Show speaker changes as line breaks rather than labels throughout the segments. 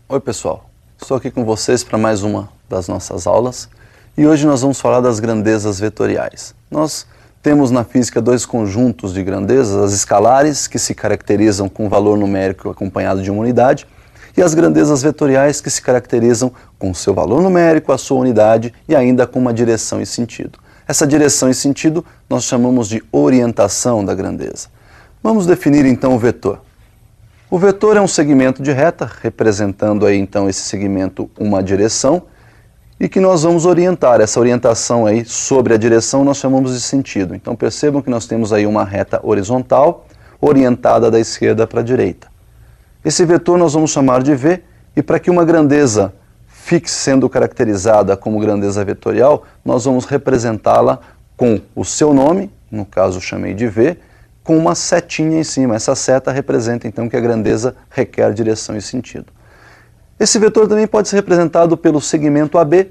Oi pessoal, estou aqui com vocês para mais uma das nossas aulas e hoje nós vamos falar das grandezas vetoriais. Nós temos na física dois conjuntos de grandezas, as escalares, que se caracterizam com valor numérico acompanhado de uma unidade, e as grandezas vetoriais, que se caracterizam com seu valor numérico, a sua unidade e ainda com uma direção e sentido. Essa direção e sentido nós chamamos de orientação da grandeza. Vamos definir então o vetor. O vetor é um segmento de reta, representando aí então esse segmento uma direção, e que nós vamos orientar. Essa orientação aí sobre a direção nós chamamos de sentido. Então percebam que nós temos aí uma reta horizontal, orientada da esquerda para a direita. Esse vetor nós vamos chamar de V, e para que uma grandeza fique sendo caracterizada como grandeza vetorial, nós vamos representá-la com o seu nome, no caso chamei de V, com uma setinha em cima. Essa seta representa então que a grandeza requer direção e sentido. Esse vetor também pode ser representado pelo segmento AB,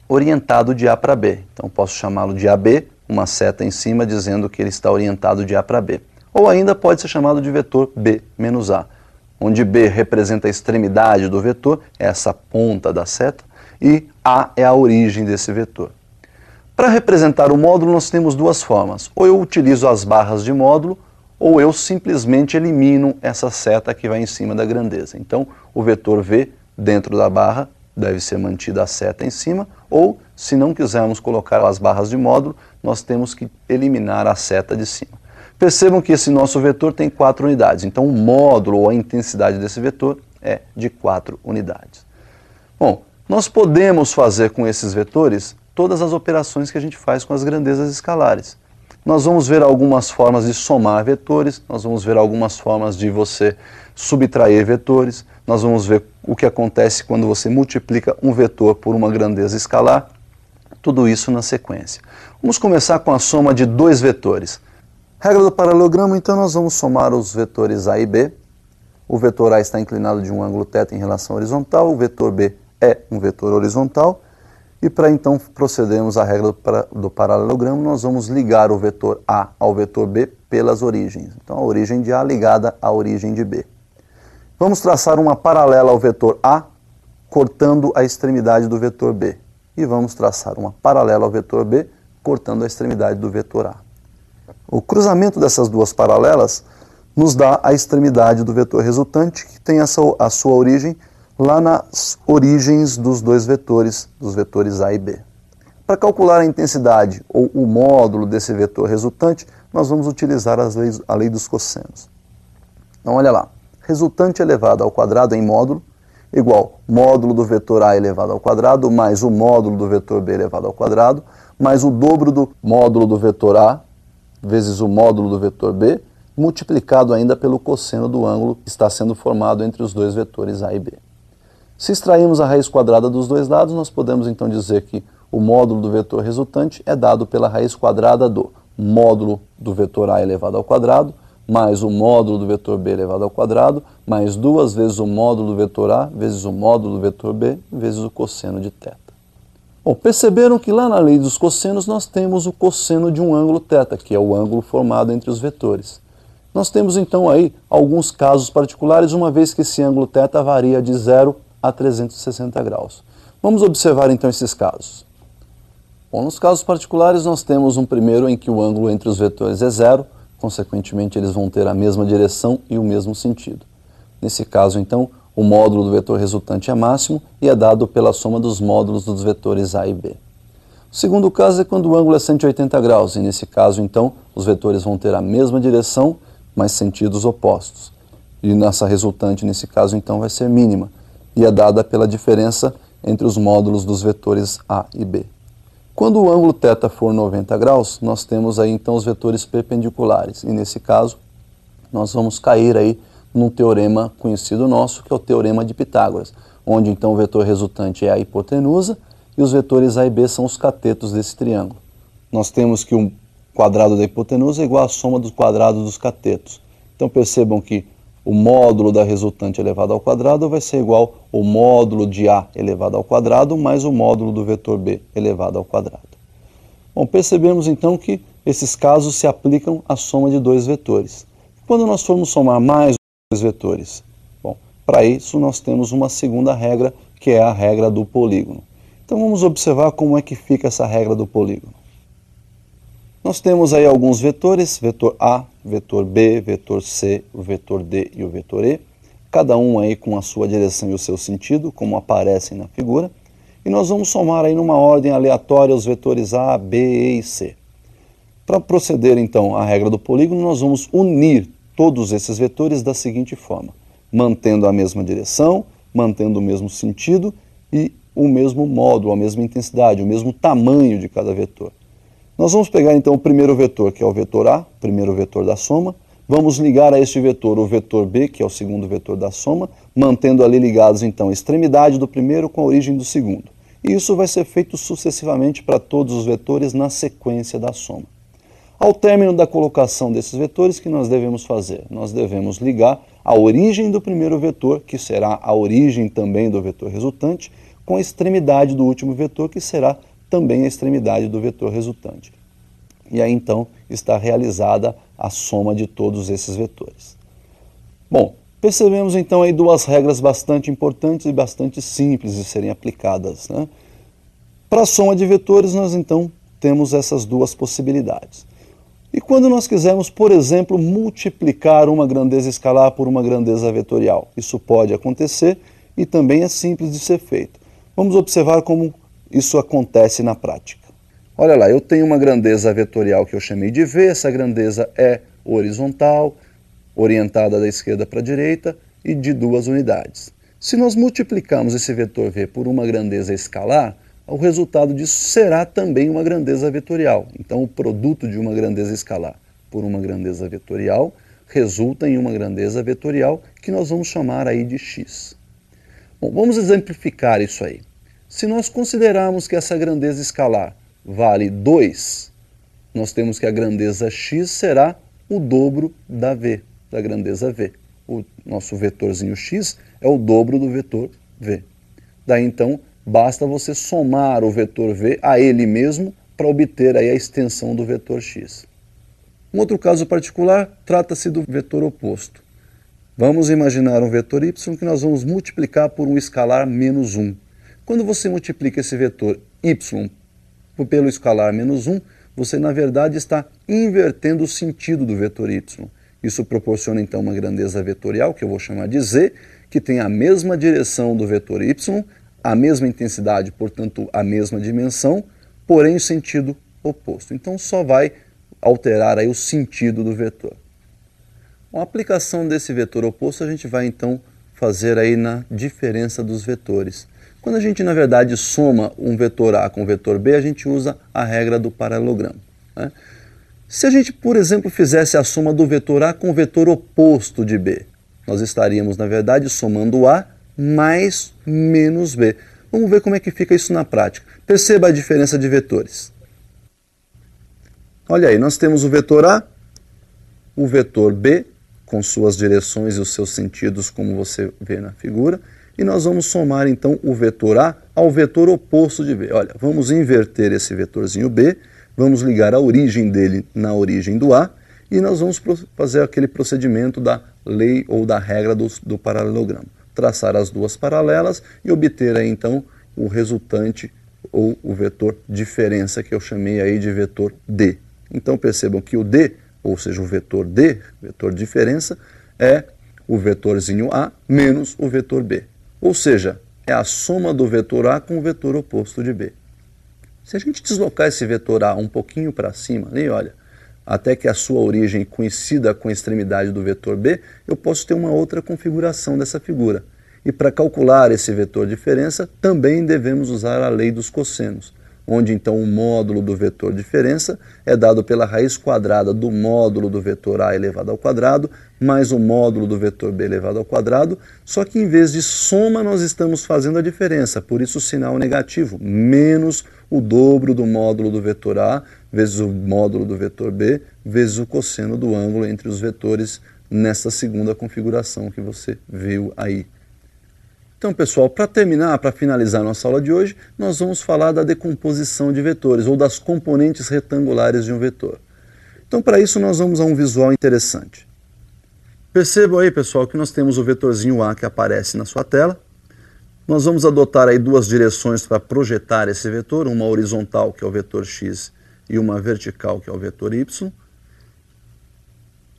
orientado de A para B. Então posso chamá-lo de AB, uma seta em cima dizendo que ele está orientado de A para B. Ou ainda pode ser chamado de vetor B menos A, onde B representa a extremidade do vetor, essa ponta da seta, e A é a origem desse vetor. Para representar o módulo, nós temos duas formas. Ou eu utilizo as barras de módulo, ou eu simplesmente elimino essa seta que vai em cima da grandeza. Então, o vetor V, dentro da barra, deve ser mantida a seta em cima, ou, se não quisermos colocar as barras de módulo, nós temos que eliminar a seta de cima. Percebam que esse nosso vetor tem 4 unidades. Então, o módulo ou a intensidade desse vetor é de 4 unidades. Bom, nós podemos fazer com esses vetores todas as operações que a gente faz com as grandezas escalares. Nós vamos ver algumas formas de somar vetores, nós vamos ver algumas formas de você subtrair vetores, nós vamos ver o que acontece quando você multiplica um vetor por uma grandeza escalar, tudo isso na sequência. Vamos começar com a soma de dois vetores. Regra do paralelogramo, então nós vamos somar os vetores A e B. O vetor A está inclinado de um ângulo θ em relação à horizontal, o vetor B é um vetor horizontal. E para então procedermos à regra do paralelogramo, nós vamos ligar o vetor A ao vetor B pelas origens. Então a origem de A ligada à origem de B. Vamos traçar uma paralela ao vetor A, cortando a extremidade do vetor B. E vamos traçar uma paralela ao vetor B, cortando a extremidade do vetor A. O cruzamento dessas duas paralelas nos dá a extremidade do vetor resultante, que tem a sua origem lá nas origens dos dois vetores, dos vetores A e B. Para calcular a intensidade ou o módulo desse vetor resultante, nós vamos utilizar a lei dos cossenos. Então olha lá, resultante elevado ao quadrado em módulo, igual módulo do vetor A elevado ao quadrado, mais o módulo do vetor B elevado ao quadrado, mais o dobro do módulo do vetor A, vezes o módulo do vetor B, multiplicado ainda pelo cosseno do ângulo que está sendo formado entre os dois vetores A e B. Se extrairmos a raiz quadrada dos dois lados, nós podemos então dizer que o módulo do vetor resultante é dado pela raiz quadrada do módulo do vetor A elevado ao quadrado, mais o módulo do vetor B elevado ao quadrado, mais 2 vezes o módulo do vetor A, vezes o módulo do vetor B, vezes o cosseno de θ. Bom, perceberam que lá na lei dos cossenos nós temos o cosseno de um ângulo θ, que é o ângulo formado entre os vetores. Nós temos então aí alguns casos particulares, uma vez que esse ângulo θ varia de 0 a 360 graus. Vamos observar então esses casos. Bom, nos casos particulares nós temos um primeiro em que o ângulo entre os vetores é 0, consequentemente eles vão ter a mesma direção e o mesmo sentido. Nesse caso então, o módulo do vetor resultante é máximo e é dado pela soma dos módulos dos vetores A e B. O segundo caso é quando o ângulo é 180 graus, e nesse caso então, os vetores vão ter a mesma direção, mas sentidos opostos. E nossa resultante nesse caso então vai ser mínima, e é dada pela diferença entre os módulos dos vetores A e B. Quando o ângulo θ for 90 graus, nós temos aí então os vetores perpendiculares, e nesse caso nós vamos cair aí num teorema conhecido nosso, que é o teorema de Pitágoras, onde então o vetor resultante é a hipotenusa e os vetores A e B são os catetos desse triângulo. Nós temos que o quadrado da hipotenusa é igual à soma dos quadrados dos catetos. Então percebam que o módulo da resultante elevado ao quadrado vai ser igual ao módulo de A elevado ao quadrado mais o módulo do vetor B elevado ao quadrado. Bom, percebemos então que esses casos se aplicam à soma de dois vetores. Quando nós formos somar mais dois vetores, bom, Para isso nós temos uma segunda regra, que é a regra do polígono. Então vamos observar como é que fica essa regra do polígono. Nós temos aí alguns vetores, vetor A, vetor B, vetor C, o vetor D e o vetor E, cada um aí com a sua direção e o seu sentido, como aparecem na figura, e nós vamos somar aí numa ordem aleatória os vetores A, B, E e C. Para proceder então à regra do polígono, nós vamos unir todos esses vetores da seguinte forma, mantendo a mesma direção, mantendo o mesmo sentido e o mesmo módulo, a mesma intensidade, o mesmo tamanho de cada vetor. Nós vamos pegar então o primeiro vetor, que é o vetor A, primeiro vetor da soma, vamos ligar a este vetor o vetor B, que é o segundo vetor da soma, mantendo ali ligados então a extremidade do primeiro com a origem do segundo. E isso vai ser feito sucessivamente para todos os vetores na sequência da soma. Ao término da colocação desses vetores, o que nós devemos fazer? Nós devemos ligar a origem do primeiro vetor, que será a origem também do vetor resultante, com a extremidade do último vetor, que será também a extremidade do vetor resultante. E aí então está realizada a soma de todos esses vetores. Bom, percebemos então aí duas regras bastante importantes e bastante simples de serem aplicadas, né? Para a soma de vetores nós então temos essas duas possibilidades. E quando nós quisermos, por exemplo, multiplicar uma grandeza escalar por uma grandeza vetorial, isso pode acontecer e também é simples de ser feito. Vamos observar como isso acontece na prática. Olha lá, eu tenho uma grandeza vetorial que eu chamei de V, essa grandeza é horizontal, orientada da esquerda para a direita e de 2 unidades. Se nós multiplicarmos esse vetor V por uma grandeza escalar, o resultado disso será também uma grandeza vetorial. Então o produto de uma grandeza escalar por uma grandeza vetorial resulta em uma grandeza vetorial que nós vamos chamar aí de x. Bom, vamos exemplificar isso aí. Se nós considerarmos que essa grandeza escalar vale 2, nós temos que a grandeza x será o dobro da V, da grandeza V. O nosso vetorzinho x é o dobro do vetor V. Daí então, basta você somar o vetor V a ele mesmo para obter aí a extensão do vetor x. Um outro caso particular trata-se do vetor oposto. Vamos imaginar um vetor y que nós vamos multiplicar por um escalar menos 1. Quando você multiplica esse vetor y pelo escalar menos 1, você na verdade está invertendo o sentido do vetor y. Isso proporciona então uma grandeza vetorial, que eu vou chamar de z, que tem a mesma direção do vetor y, a mesma intensidade, portanto a mesma dimensão, porém o sentido oposto. Então só vai alterar aí o sentido do vetor. Com a aplicação desse vetor oposto, a gente vai então fazer aí na diferença dos vetores. Quando a gente, na verdade, soma um vetor A com o vetor B, a gente usa a regra do paralelogramo, né? Se a gente, por exemplo, fizesse a soma do vetor A com o vetor oposto de B, nós estaríamos, na verdade, somando A mais menos B. Vamos ver como é que fica isso na prática. Perceba a diferença de vetores. Olha aí, nós temos o vetor A, o vetor B, com suas direções e os seus sentidos, como você vê na figura, e nós vamos somar então o vetor A ao vetor oposto de B. Olha, vamos inverter esse vetorzinho B, vamos ligar a origem dele na origem do A, e nós vamos fazer aquele procedimento da lei ou da regra do paralelogramo. Traçar as duas paralelas e obter aí então o resultante ou o vetor diferença, que eu chamei aí de vetor D. Então percebam que o D, ou seja, o vetor D, vetor diferença, é o vetorzinho A menos o vetor B. Ou seja, é a soma do vetor A com o vetor oposto de B. Se a gente deslocar esse vetor A um pouquinho para cima, ali, olha, até que a sua origem coincida com a extremidade do vetor B, eu posso ter uma outra configuração dessa figura. E para calcular esse vetor diferença, também devemos usar a lei dos cossenos, onde então o módulo do vetor diferença é dado pela raiz quadrada do módulo do vetor A elevado ao quadrado, mais o módulo do vetor B elevado ao quadrado, só que em vez de soma nós estamos fazendo a diferença, por isso o sinal negativo, menos o dobro do módulo do vetor A, vezes o módulo do vetor B, vezes o cosseno do ângulo entre os vetores nessa segunda configuração que você viu aí. Então, pessoal, para terminar, para finalizar nossa aula de hoje, nós vamos falar da decomposição de vetores, ou das componentes retangulares de um vetor. Então, para isso, nós vamos a um visual interessante. Percebam aí, pessoal, que nós temos o vetorzinho A que aparece na sua tela. Nós vamos adotar aí duas direções para projetar esse vetor, uma horizontal, que é o vetor x, e uma vertical, que é o vetor y.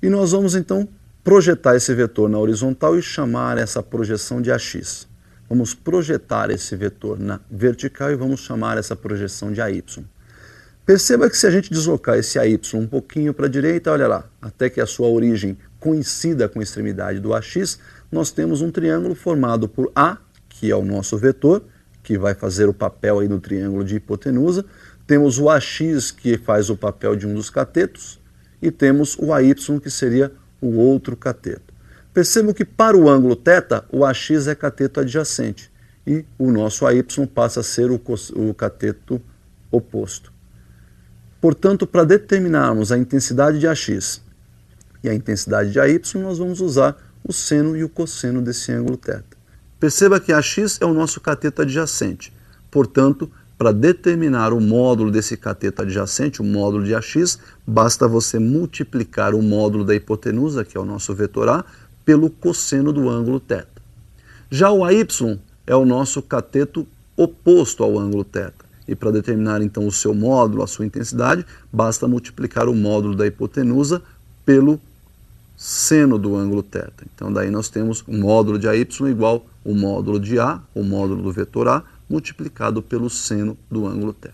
E nós vamos, então, projetar esse vetor na horizontal e chamar essa projeção de AX. Vamos projetar esse vetor na vertical e vamos chamar essa projeção de AY. Perceba que se a gente deslocar esse AY um pouquinho para a direita, olha lá, até que a sua origem coincida com a extremidade do AX, nós temos um triângulo formado por A, que é o nosso vetor, que vai fazer o papel aí do triângulo de hipotenusa, temos o AX, que faz o papel de um dos catetos, e temos o AY, que seria o outro cateto. Percebam que para o ângulo θ, o AX é cateto adjacente, e o nosso AY passa a ser o cateto oposto. Portanto, para determinarmos a intensidade de AX e a intensidade de AY, nós vamos usar o seno e o cosseno desse ângulo θ. Perceba que AX é o nosso cateto adjacente. Portanto, para determinar o módulo desse cateto adjacente, o módulo de AX, basta você multiplicar o módulo da hipotenusa, que é o nosso vetor A, pelo cosseno do ângulo θ. Já o AY é o nosso cateto oposto ao ângulo θ. E para determinar então o seu módulo, a sua intensidade, basta multiplicar o módulo da hipotenusa pelo seno do ângulo θ. Então daí nós temos o módulo de AY igual o módulo de A, o módulo do vetor A, multiplicado pelo seno do ângulo θ.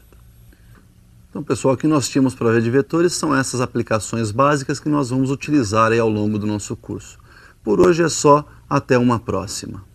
Então, pessoal, o que nós tínhamos para ver de vetores são essas aplicações básicas que nós vamos utilizar aí ao longo do nosso curso. Por hoje é só, até uma próxima.